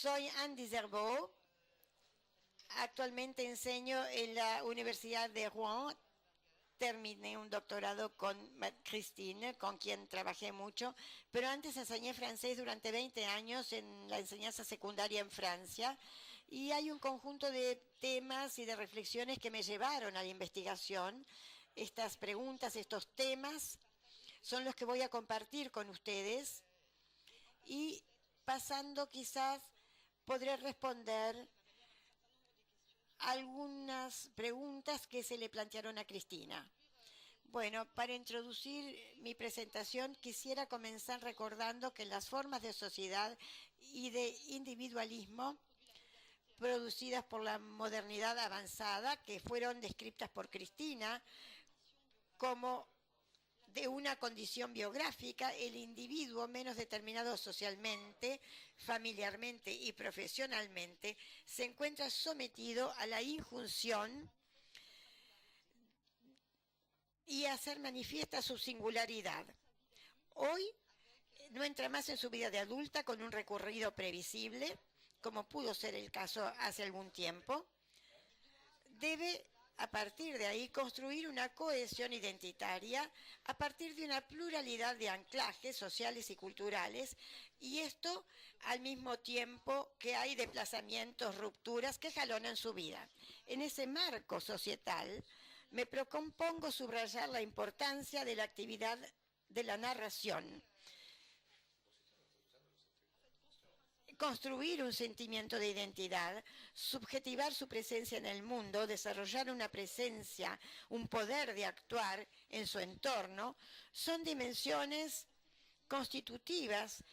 Soy Andy Zerbo. Actualmente enseño en la Universidad de Rouen. Terminé un doctorado con Christine, con quien trabajé mucho, pero antes enseñé francés durante 20 años en la enseñanza secundaria en Francia, y hay un conjunto de temas y de reflexiones que me llevaron a la investigación. Estas preguntas, estos temas, son los que voy a compartir con ustedes, y pasando quizás podré responder algunas preguntas que se le plantearon a Cristina. Bueno, para introducir mi presentación quisiera comenzar recordando que las formas de sociedad y de individualismo producidas por la modernidad avanzada, que fueron descritas por Cristina como de una condición biográfica, el individuo menos determinado socialmente, familiarmente y profesionalmente, se encuentra sometido a la injunción y a hacer manifiesta su singularidad. Hoy no entra más en su vida de adulta con un recorrido previsible, como pudo ser el caso hace algún tiempo. Debe, a partir de ahí, construir una cohesión identitaria a partir de una pluralidad de anclajes sociales y culturales, y esto al mismo tiempo que hay desplazamientos, rupturas que jalonan su vida. En ese marco societal, me propongo subrayar la importancia de la actividad de la narración. Construir un sentimiento de identidad, subjetivar su presencia en el mundo, desarrollar una presencia, un poder de actuar en su entorno, son dimensiones constitutivas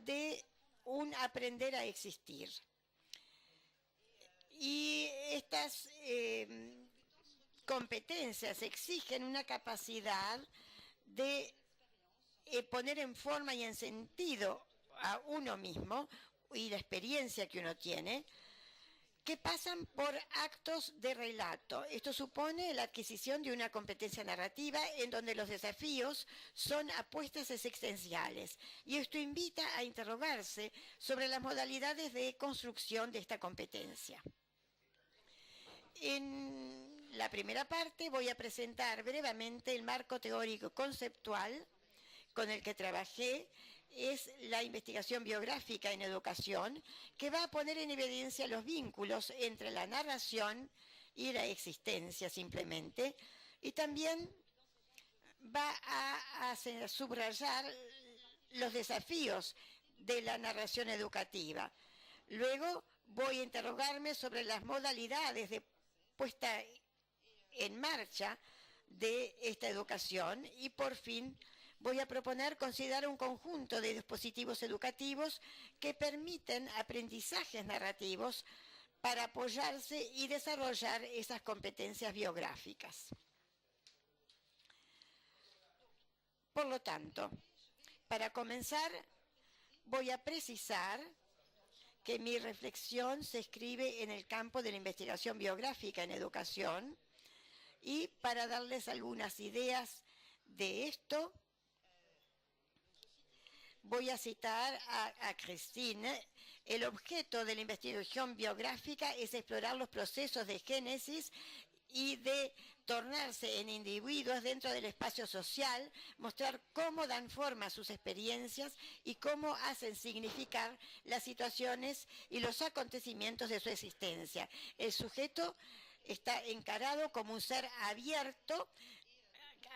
de un aprender a existir. Y estas competencias exigen una capacidad de poner en forma y en sentido a uno mismo y la experiencia que uno tiene, que pasan por actos de relato. Esto supone la adquisición de una competencia narrativa en donde los desafíos son apuestas existenciales. Y esto invita a interrogarse sobre las modalidades de construcción de esta competencia. En la primera parte voy a presentar brevemente el marco teórico conceptual con el que trabajé. Es la investigación biográfica en educación, que va a poner en evidencia los vínculos entre la narración y la existencia simplemente, y también va a subrayar los desafíos de la narración educativa. Luego voy a interrogarme sobre las modalidades de puesta en marcha de esta educación, y por fin voy a proponer considerar un conjunto de dispositivos educativos que permiten aprendizajes narrativos para apoyarse y desarrollar esas competencias biográficas. Por lo tanto, para comenzar, voy a precisar que mi reflexión se escribe en el campo de la investigación biográfica en educación, y para darles algunas ideas de esto, voy a citar a Christine. El objeto de la investigación biográfica es explorar los procesos de génesis y de tornarse en individuos dentro del espacio social, mostrar cómo dan forma a sus experiencias y cómo hacen significar las situaciones y los acontecimientos de su existencia. El sujeto está encarado como un ser abierto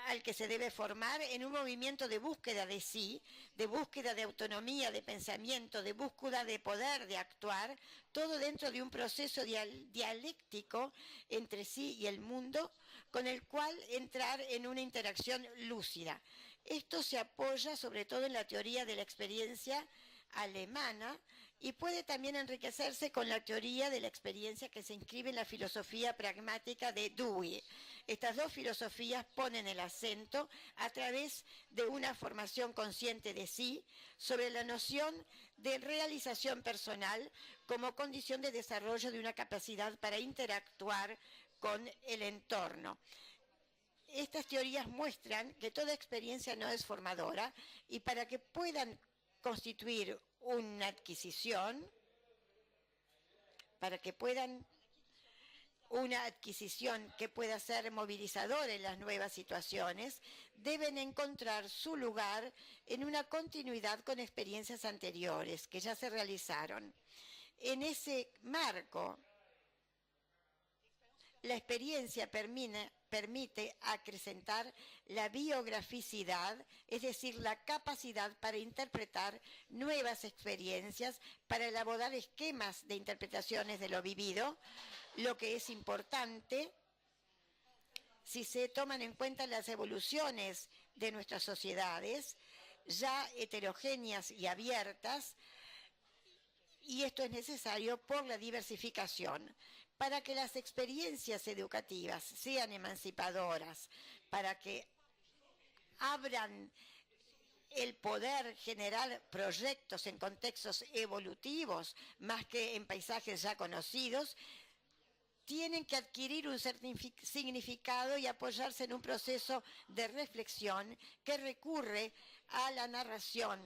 al que se debe formar en un movimiento de búsqueda de sí, de búsqueda de autonomía, de pensamiento, de búsqueda de poder, de actuar, todo dentro de un proceso dialéctico entre sí y el mundo, con el cual entrar en una interacción lúcida. Esto se apoya sobre todo en la teoría de la experiencia alemana, y puede también enriquecerse con la teoría de la experiencia que se inscribe en la filosofía pragmática de Dewey. Estas dos filosofías ponen el acento, a través de una formación consciente de sí, sobre la noción de realización personal como condición de desarrollo de una capacidad para interactuar con el entorno. Estas teorías muestran que toda experiencia no es formadora, y para que puedan constituir una adquisición, para que puedan una adquisición que pueda ser movilizadora en las nuevas situaciones, deben encontrar su lugar en una continuidad con experiencias anteriores que ya se realizaron. En ese marco, la experiencia permite acrecentar la biograficidad, es decir, la capacidad para interpretar nuevas experiencias, para elaborar esquemas de interpretaciones de lo vivido, lo que es importante si se toman en cuenta las evoluciones de nuestras sociedades, ya heterogéneas y abiertas, y esto es necesario por la diversificación, para que las experiencias educativas sean emancipadoras, para que abran el poder generar proyectos en contextos evolutivos, más que en paisajes ya conocidos, tienen que adquirir un significado y apoyarse en un proceso de reflexión que recurre a la narración,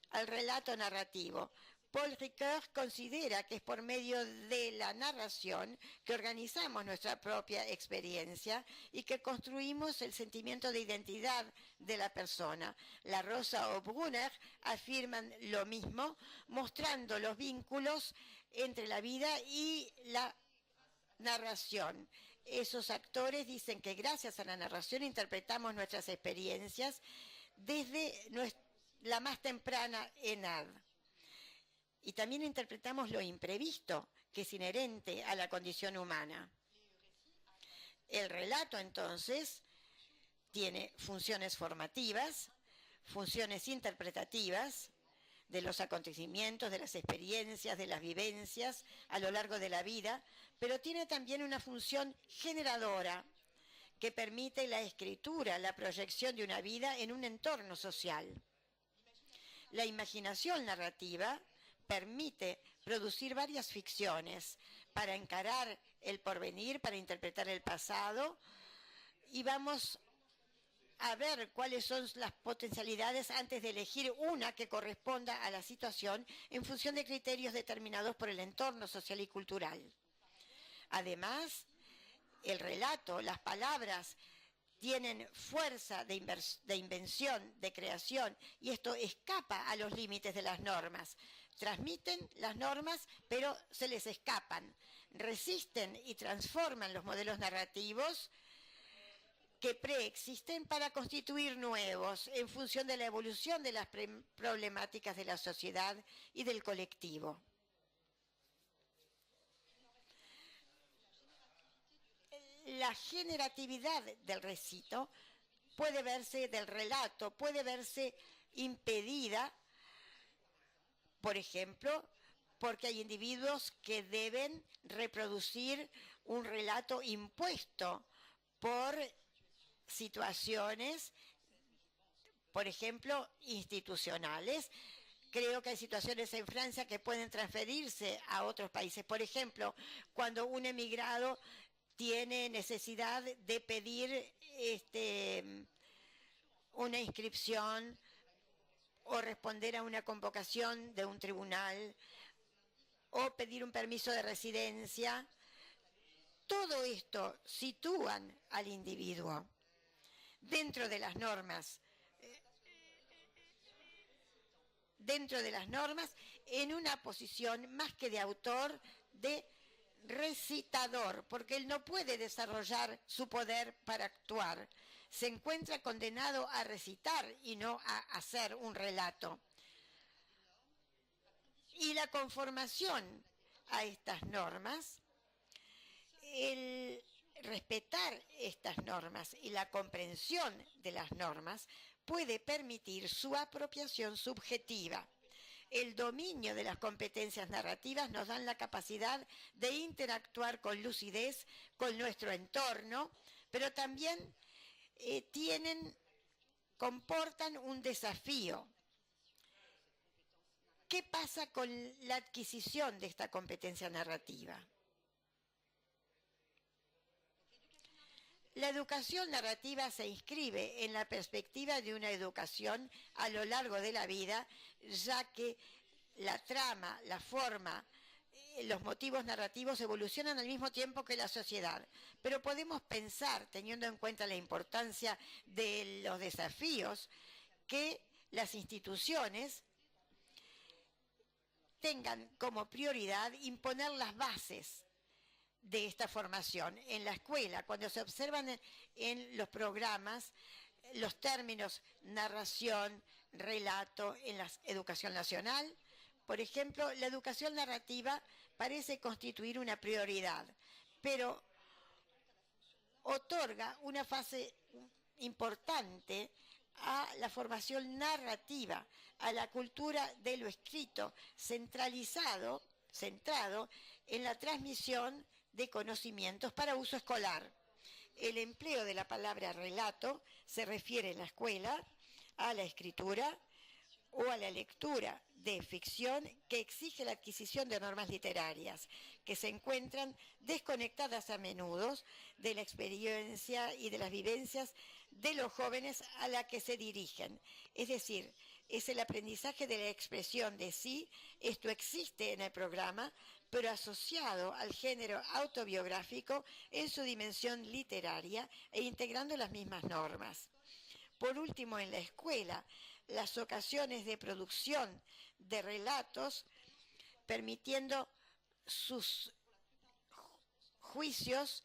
al relato narrativo. Paul Ricoeur considera que es por medio de la narración que organizamos nuestra propia experiencia y que construimos el sentimiento de identidad de la persona. La Rosa o Brunner afirman lo mismo, mostrando los vínculos entre la vida y la narración. Esos actores dicen que gracias a la narración interpretamos nuestras experiencias desde la más temprana edad. Y también interpretamos lo imprevisto, que es inherente a la condición humana. El relato, entonces, tiene funciones formativas, funciones interpretativas de los acontecimientos, de las experiencias, de las vivencias a lo largo de la vida, pero tiene también una función generadora que permite la escritura, la proyección de una vida en un entorno social. La imaginación narrativa permite producir varias ficciones para encarar el porvenir, para interpretar el pasado, y vamos a ver cuáles son las potencialidades antes de elegir una que corresponda a la situación en función de criterios determinados por el entorno social y cultural. Además, el relato, las palabras, tienen fuerza de invención, de creación, y esto escapa a los límites de las normas. Transmiten las normas, pero se les escapan. Resisten y transforman los modelos narrativos que preexisten para constituir nuevos en función de la evolución de las problemáticas de la sociedad y del colectivo. La generatividad del recito del relato puede verse impedida, por ejemplo, porque hay individuos que deben reproducir un relato impuesto por situaciones, por ejemplo, institucionales. Creo que hay situaciones en Francia que pueden transferirse a otros países. Por ejemplo, cuando un emigrado tiene necesidad de pedir una inscripción o responder a una convocación de un tribunal o pedir un permiso de residencia. Todo esto sitúan al individuo dentro de las normas, en una posición más que de autor, de recitador, porque él no puede desarrollar su poder para actuar. Se encuentra condenado a recitar y no a hacer un relato. Y la conformación a estas normas, el respetar estas normas y la comprensión de las normas puede permitir su apropiación subjetiva. El dominio de las competencias narrativas nos dan la capacidad de interactuar con lucidez con nuestro entorno, pero también comportan un desafío. ¿Qué pasa con la adquisición de esta competencia narrativa? La educación narrativa se inscribe en la perspectiva de una educación a lo largo de la vida, ya que la trama, la forma, los motivos narrativos evolucionan al mismo tiempo que la sociedad, pero podemos pensar, teniendo en cuenta la importancia de los desafíos, que las instituciones tengan como prioridad imponer las bases de esta formación. En la escuela, cuando se observan en los programas los términos narración, relato en la educación nacional, por ejemplo, la educación narrativa parece constituir una prioridad, pero otorga una fase importante a la formación narrativa, a la cultura de lo escrito, centrado en la transmisión de conocimientos para uso escolar. El empleo de la palabra relato se refiere en la escuela a la escritura o a la lectura de ficción que exige la adquisición de normas literarias, que se encuentran desconectadas a menudo de la experiencia y de las vivencias de los jóvenes a la que se dirigen. Es decir, es el aprendizaje de la expresión de sí, esto existe en el programa, pero asociado al género autobiográfico en su dimensión literaria e integrando las mismas normas. Por último, en la escuela, las ocasiones de producción de relatos permitiendo sus juicios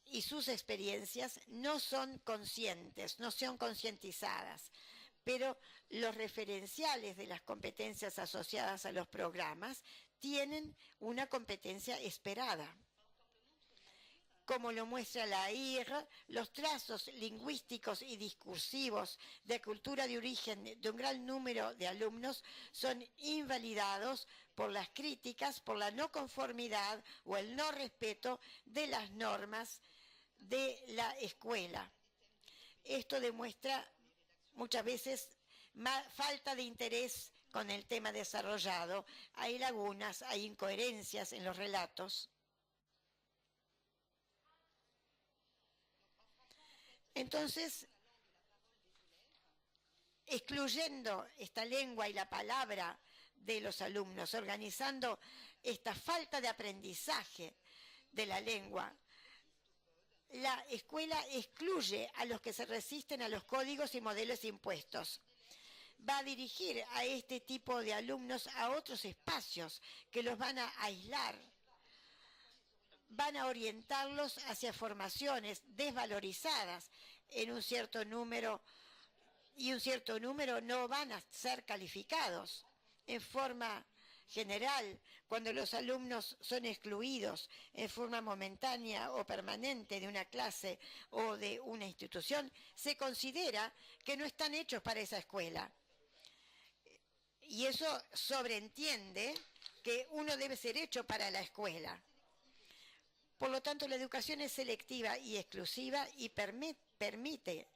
y sus experiencias no son conscientes, no son concientizadas, pero los referenciales de las competencias asociadas a los programas tienen una competencia esperada. Como lo muestra la IR, los trazos lingüísticos y discursivos de cultura de origen de un gran número de alumnos son invalidados por las críticas, por la no conformidad o el no respeto de las normas de la escuela. Esto demuestra muchas veces falta de interés con el tema desarrollado. Hay lagunas, hay incoherencias en los relatos. Entonces, excluyendo esta lengua y la palabra de los alumnos, organizando esta falta de aprendizaje de la lengua, la escuela excluye a los que se resisten a los códigos y modelos impuestos. Va a dirigir a este tipo de alumnos a otros espacios que los van a aislar, van a orientarlos hacia formaciones desvalorizadas en un cierto número, y un cierto número no van a ser calificados en forma general. Cuando los alumnos son excluidos en forma momentánea o permanente de una clase o de una institución, se considera que no están hechos para esa escuela. Y eso sobreentiende que uno debe ser hecho para la escuela. Por lo tanto, la educación es selectiva y exclusiva y permite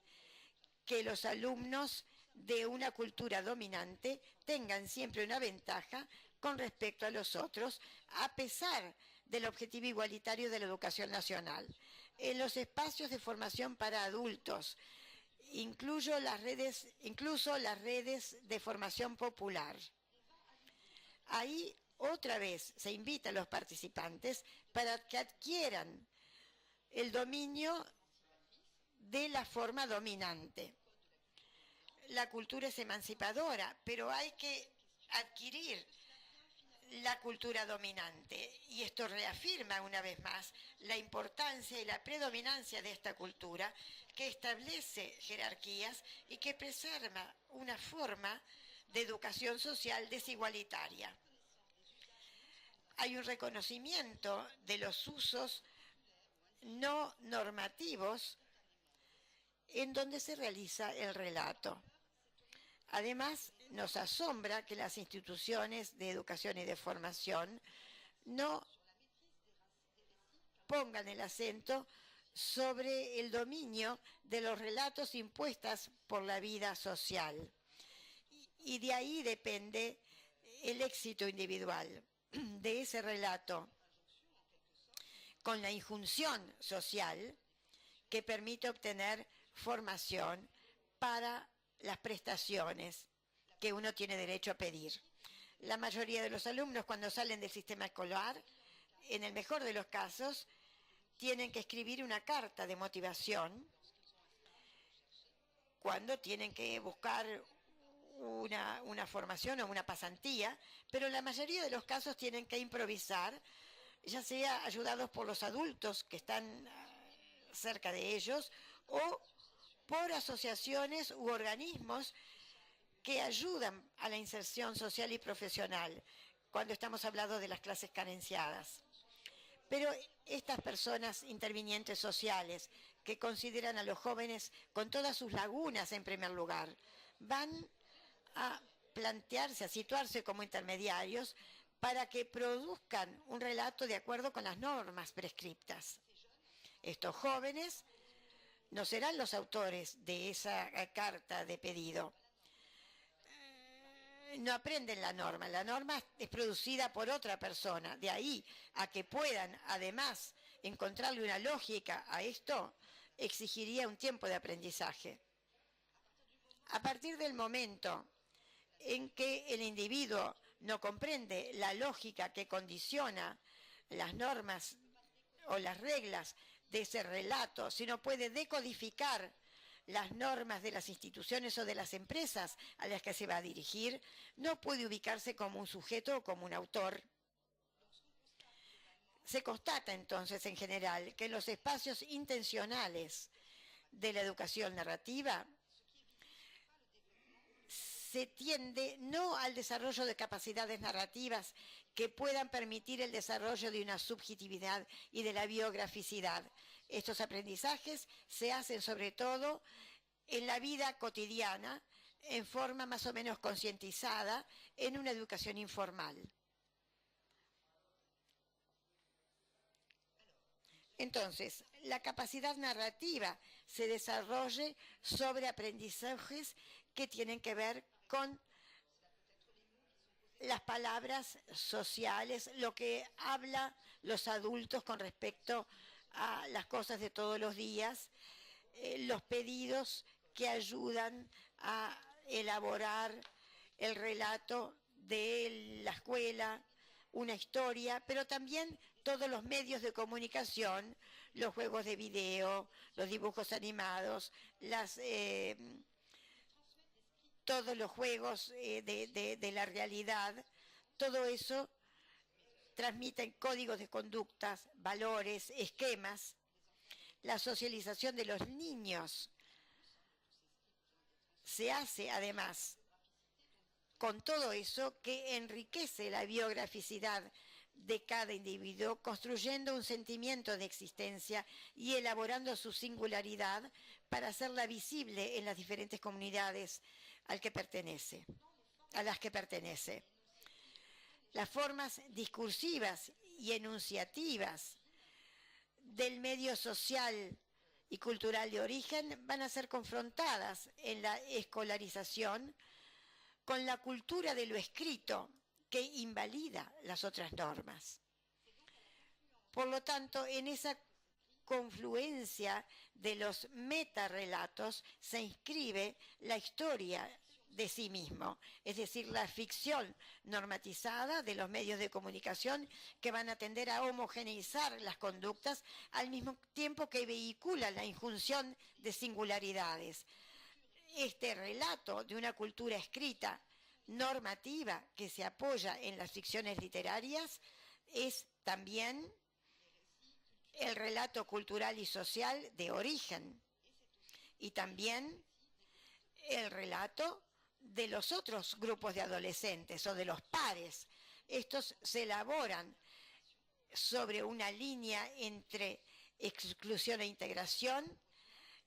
que los alumnos de una cultura dominante tengan siempre una ventaja con respecto a los otros, a pesar del objetivo igualitario de la educación nacional. En los espacios de formación para adultos, incluso las redes de formación popular. Ahí otra vez se invita a los participantes para que adquieran el dominio de la forma dominante. La cultura es emancipadora, pero hay que adquirir la cultura dominante. Y esto reafirma una vez más la importancia y la predominancia de esta cultura que establece jerarquías y que preserva una forma de educación social desigualitaria. Hay un reconocimiento de los usos no normativos en donde se realiza el relato. Además, nos asombra que las instituciones de educación y de formación no pongan el acento sobre el dominio de los relatos impuestos por la vida social. Y de ahí depende el éxito individual de ese relato, con la injunción social que permite obtener formación para las prestaciones que uno tiene derecho a pedir. La mayoría de los alumnos, cuando salen del sistema escolar, en el mejor de los casos, tienen que escribir una carta de motivación cuando tienen que buscar una formación o una pasantía, pero en la mayoría de los casos tienen que improvisar, ya sea ayudados por los adultos que están cerca de ellos o por asociaciones u organismos que ayudan a la inserción social y profesional cuando estamos hablando de las clases carenciadas. Pero estas personas intervinientes sociales que consideran a los jóvenes con todas sus lagunas en primer lugar, van a plantearse, a situarse como intermediarios para que produzcan un relato de acuerdo con las normas prescriptas. Estos jóvenes no serán los autores de esa carta de pedido. No aprenden la norma es producida por otra persona. De ahí a que puedan, además, encontrarle una lógica a esto, exigiría un tiempo de aprendizaje. A partir del momento en que el individuo no comprende la lógica que condiciona las normas o las reglas de ese relato, sino puede decodificar las normas de las instituciones o de las empresas a las que se va a dirigir, no puede ubicarse como un sujeto o como un autor. Se constata entonces en general que en los espacios intencionales de la educación narrativa se tiende no al desarrollo de capacidades narrativas que puedan permitir el desarrollo de una subjetividad y de la biograficidad. Estos aprendizajes se hacen sobre todo en la vida cotidiana, en forma más o menos concientizada, en una educación informal. Entonces, la capacidad narrativa se desarrolla sobre aprendizajes que tienen que ver con las palabras sociales, lo que hablan los adultos con respecto a las cosas de todos los días, los pedidos que ayudan a elaborar el relato de la escuela, una historia, pero también todos los medios de comunicación, los juegos de video, los dibujos animados, todos los juegos de la realidad, todo eso transmiten códigos de conductas, valores, esquemas. La socialización de los niños se hace además con todo eso que enriquece la biograficidad de cada individuo, construyendo un sentimiento de existencia y elaborando su singularidad para hacerla visible en las diferentes comunidades a las que pertenece. Las formas discursivas y enunciativas del medio social y cultural de origen van a ser confrontadas en la escolarización con la cultura de lo escrito que invalida las otras normas. Por lo tanto, en esa confluencia de los metarrelatos se inscribe la historia de sí mismo, es decir, la ficción normatizada de los medios de comunicación que van a tender a homogeneizar las conductas al mismo tiempo que vehiculan la injunción de singularidades. Este relato de una cultura escrita normativa que se apoya en las ficciones literarias es también el relato cultural y social de origen y también el relato de los otros grupos de adolescentes o de los pares. Estos se elaboran sobre una línea entre exclusión e integración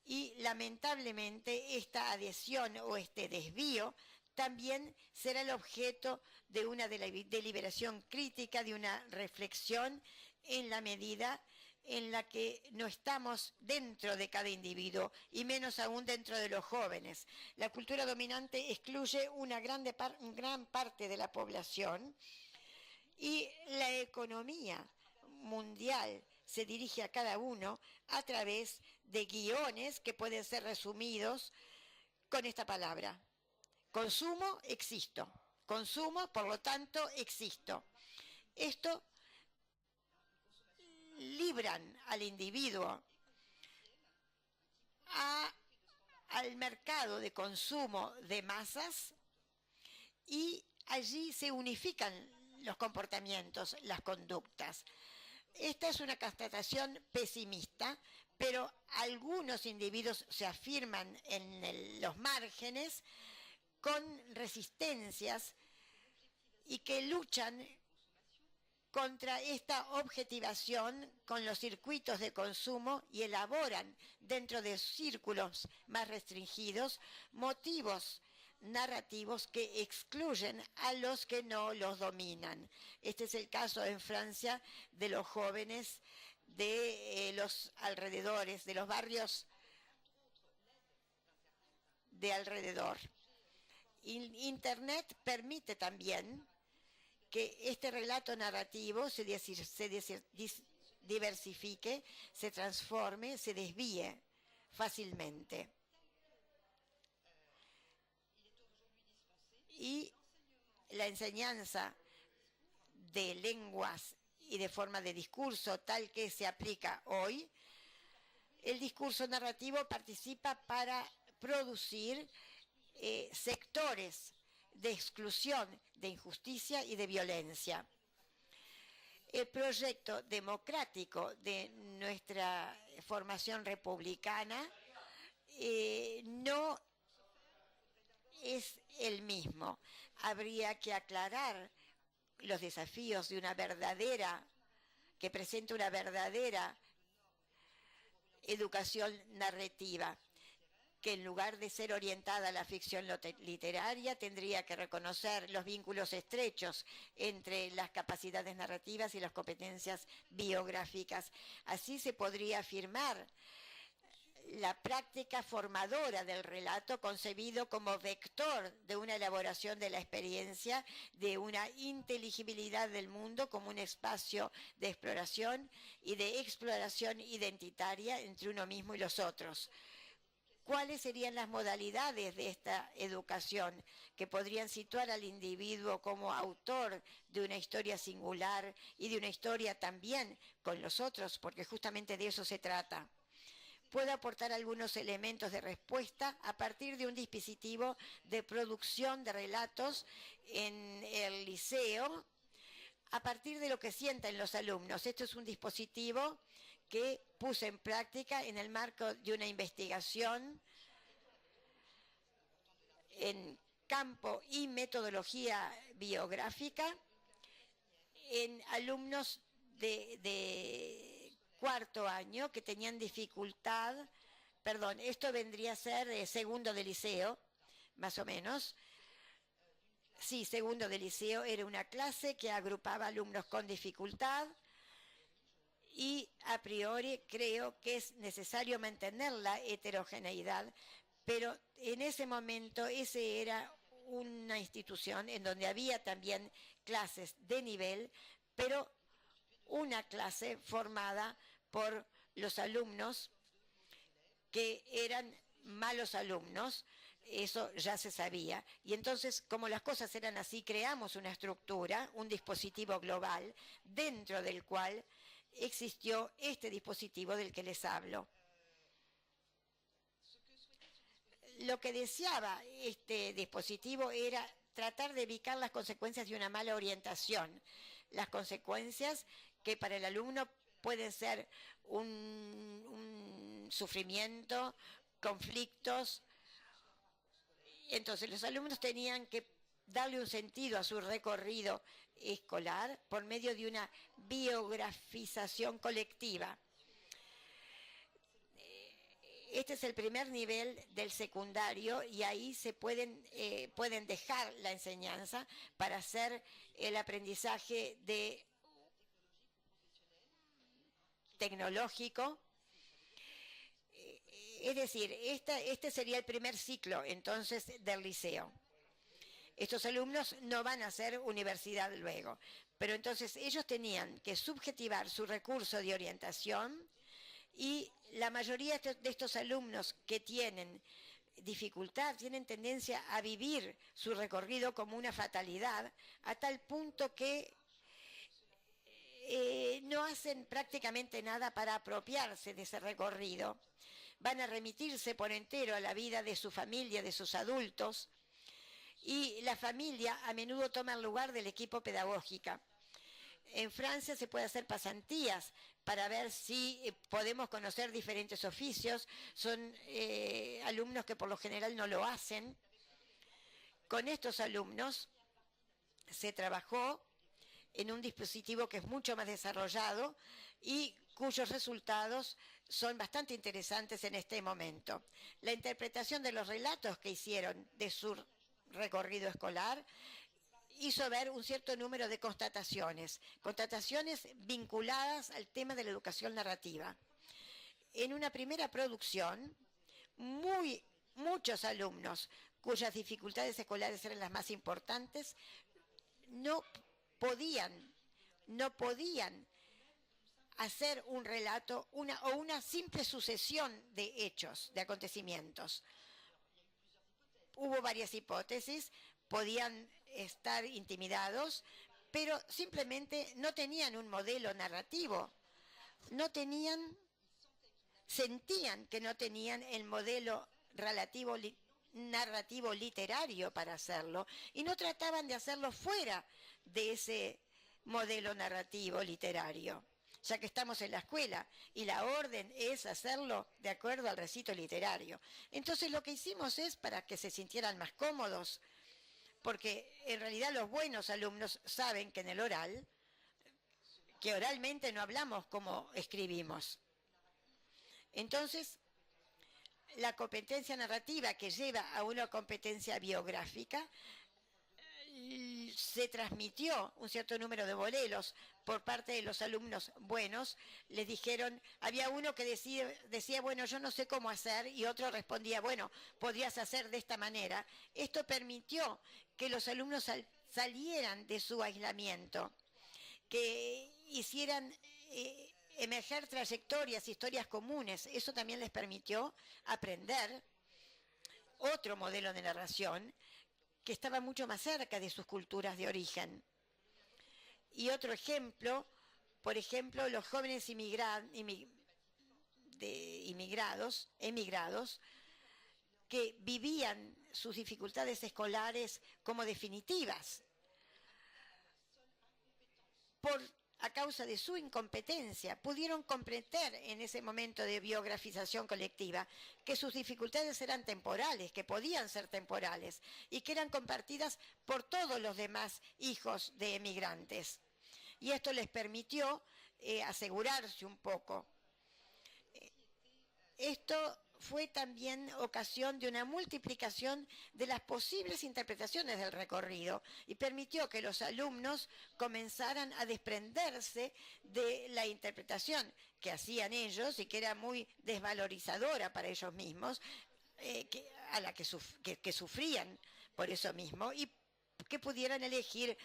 y lamentablemente esta adhesión o este desvío también será el objeto de una deliberación crítica, de una reflexión en la medida en la que no estamos dentro de cada individuo y menos aún dentro de los jóvenes. La cultura dominante excluye una gran parte de la población y la economía mundial se dirige a cada uno a través de guiones que pueden ser resumidos con esta palabra: consumo, existo. consumo, por lo tanto existo. Esto libran al individuo al mercado de consumo de masas y allí se unifican los comportamientos, las conductas. Esta es una constatación pesimista, pero algunos individuos se afirman en los márgenes con resistencias y que luchan contra esta objetivación con los circuitos de consumo y elaboran dentro de círculos más restringidos motivos narrativos que excluyen a los que no los dominan. Este es el caso en Francia de los jóvenes de los alrededores, de los barrios de alrededor. Internet permite también que este relato narrativo se diversifique, se transforme, se desvíe fácilmente. Y la enseñanza de lenguas y de forma de discurso tal que se aplica hoy, el discurso narrativo participa para producir sectores de exclusión, de injusticia y de violencia. El proyecto democrático de nuestra formación republicana no es el mismo. Habría que aclarar los desafíos de una verdadera, que presenta una verdadera educación narrativa, que en lugar de ser orientada a la ficción literaria, tendría que reconocer los vínculos estrechos entre las capacidades narrativas y las competencias biográficas. Así se podría afirmar la práctica formadora del relato concebido como vector de una elaboración de la experiencia, de una inteligibilidad del mundo como un espacio de exploración y de exploración identitaria entre uno mismo y los otros. ¿Cuáles serían las modalidades de esta educación que podrían situar al individuo como autor de una historia singular y de una historia también con los otros? Porque justamente de eso se trata. Puedo aportar algunos elementos de respuesta a partir de un dispositivo de producción de relatos en el liceo, a partir de lo que sienten los alumnos. Esto es un dispositivo que puse en práctica en el marco de una investigación en campo y metodología biográfica en alumnos de cuarto año que tenían dificultad, esto vendría a ser segundo de liceo, más o menos. Sí, segundo de liceo, era una clase que agrupaba alumnos con dificultad y a priori creo que es necesario mantener la heterogeneidad, pero en ese momento ese era una institución en donde había también clases de nivel, pero una clase formada por los alumnos que eran malos alumnos, eso ya se sabía. Y entonces, como las cosas eran así, creamos una estructura, un dispositivo global, dentro del cual existió este dispositivo del que les hablo. Lo que deseaba este dispositivo era tratar de evitar las consecuencias de una mala orientación, las consecuencias que para el alumno pueden ser un sufrimiento, conflictos. Entonces los alumnos tenían que darle un sentido a su recorrido escolar por medio de una biografización colectiva. Este es el primer nivel del secundario y ahí se pueden dejar la enseñanza para hacer el aprendizaje tecnológico. Es decir, este sería el primer ciclo entonces del liceo. Estos alumnos no van a hacer universidad luego, pero entonces ellos tenían que subjetivar su recurso de orientación y la mayoría de estos alumnos que tienen dificultad, tienen tendencia a vivir su recorrido como una fatalidad, a tal punto que no hacen prácticamente nada para apropiarse de ese recorrido. Van a remitirse por entero a la vida de su familia, de sus adultos, y la familia a menudo toma el lugar del equipo pedagógico. En Francia se puede hacer pasantías para ver si podemos conocer diferentes oficios. Son alumnos que por lo general no lo hacen. Con estos alumnos se trabajó en un dispositivo que es mucho más desarrollado y cuyos resultados son bastante interesantes en este momento. La interpretación de los relatos que hicieron de su recorrido escolar hizo ver un cierto número de constataciones vinculadas al tema de la educación narrativa. En una primera producción, muchos alumnos cuyas dificultades escolares eran las más importantes no podían hacer un relato o una simple sucesión de hechos, de acontecimientos. Hubo varias hipótesis, podían estar intimidados, pero simplemente no tenían un modelo narrativo, sentían que no tenían el modelo narrativo literario para hacerlo y no trataban de hacerlo fuera de ese modelo narrativo literario, ya que estamos en la escuela y la orden es hacerlo de acuerdo al recinto literario. Entonces lo que hicimos es, para que se sintieran más cómodos, porque en realidad los buenos alumnos saben que en el oral, que oralmente no hablamos como escribimos. Entonces, la competencia narrativa que lleva a una competencia biográfica se transmitió un cierto número de modelos por parte de los alumnos buenos. Les dijeron, había uno que decía, bueno, yo no sé cómo hacer, y otro respondía, bueno, podrías hacer de esta manera. Esto permitió que los alumnos salieran de su aislamiento, que hicieran emerger trayectorias, historias comunes. Eso también les permitió aprender otro modelo de narración que estaba mucho más cerca de sus culturas de origen. Y otro ejemplo, por ejemplo, los jóvenes emigrados, que vivían sus dificultades escolares como definitivas a causa de su incompetencia, pudieron comprender en ese momento de biografización colectiva que sus dificultades eran temporales, que podían ser temporales y que eran compartidas por todos los demás hijos de emigrantes. Y esto les permitió asegurarse un poco. Esto fue también ocasión de una multiplicación de las posibles interpretaciones del recorrido y permitió que los alumnos comenzaran a desprenderse de la interpretación que hacían ellos y que era muy desvalorizadora para ellos mismos, a la que sufrían por eso mismo, y que pudieran elegir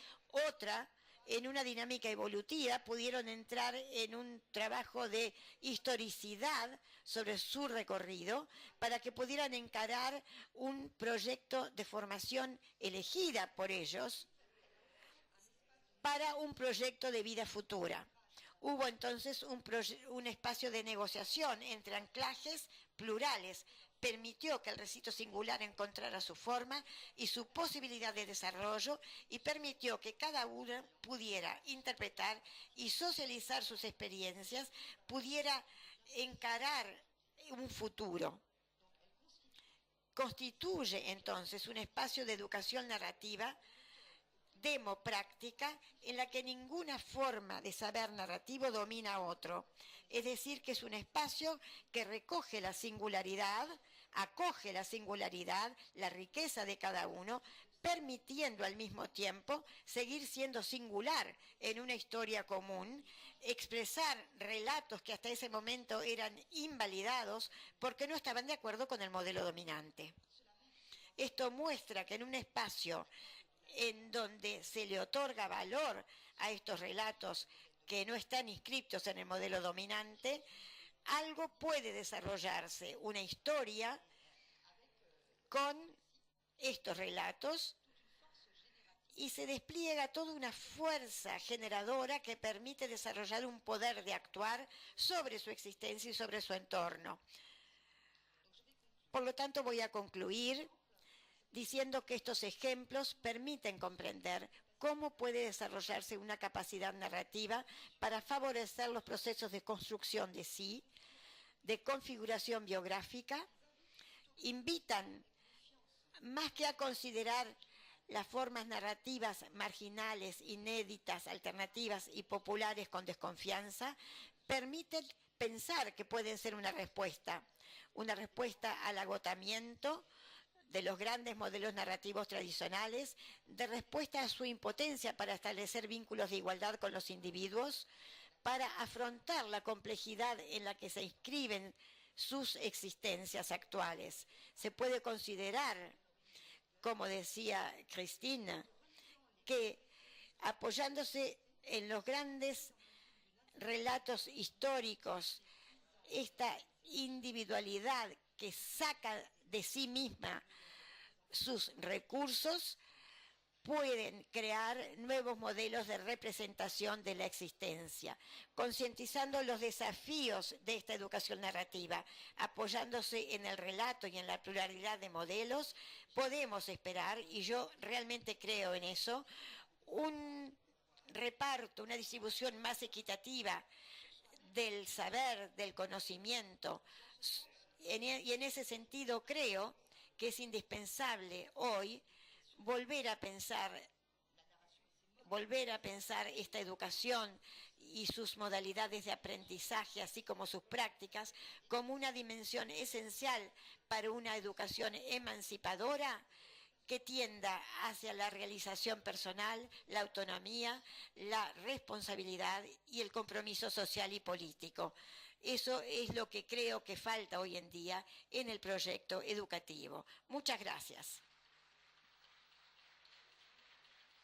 otra. En una dinámica evolutiva pudieron entrar en un trabajo de historicidad sobre su recorrido para que pudieran encarar un proyecto de formación elegida por ellos para un proyecto de vida futura. Hubo entonces un espacio de negociación entre anclajes plurales, permitió que el recinto singular encontrara su forma y su posibilidad de desarrollo y permitió que cada uno pudiera interpretar y socializar sus experiencias, pudiera encarar un futuro. Constituye entonces un espacio de educación narrativa demopráctica en la que ninguna forma de saber narrativo domina a otro. Es decir, que es un espacio que recoge la singularidad, acoge la singularidad, la riqueza de cada uno, permitiendo al mismo tiempo seguir siendo singular en una historia común, expresar relatos que hasta ese momento eran invalidados porque no estaban de acuerdo con el modelo dominante. Esto muestra que en un espacio en donde se le otorga valor a estos relatos que no están inscriptos en el modelo dominante, algo puede desarrollarse, una historia con estos relatos y se despliega toda una fuerza generadora que permite desarrollar un poder de actuar sobre su existencia y sobre su entorno. Por lo tanto, voy a concluir diciendo que estos ejemplos permiten comprender cómo puede desarrollarse una capacidad narrativa para favorecer los procesos de construcción de sí, de configuración biográfica, invitan más que a considerar las formas narrativas marginales, inéditas, alternativas y populares con desconfianza, permiten pensar que pueden ser una respuesta al agotamiento de los grandes modelos narrativos tradicionales, de respuesta a su impotencia para establecer vínculos de igualdad con los individuos, para afrontar la complejidad en la que se inscriben sus existencias actuales. Se puede considerar, como decía Cristina, que apoyándose en los grandes relatos históricos, esta individualidad que saca de sí misma sus recursos, pueden crear nuevos modelos de representación de la existencia, concientizando los desafíos de esta educación narrativa, apoyándose en el relato y en la pluralidad de modelos, podemos esperar, y yo realmente creo en eso, un reparto, una distribución más equitativa del saber, del conocimiento, y en ese sentido creo que es indispensable hoy volver a pensar esta educación y sus modalidades de aprendizaje, así como sus prácticas, como una dimensión esencial para una educación emancipadora que tienda hacia la realización personal, la autonomía, la responsabilidad y el compromiso social y político. Eso es lo que creo que falta hoy en día en el proyecto educativo. Muchas gracias.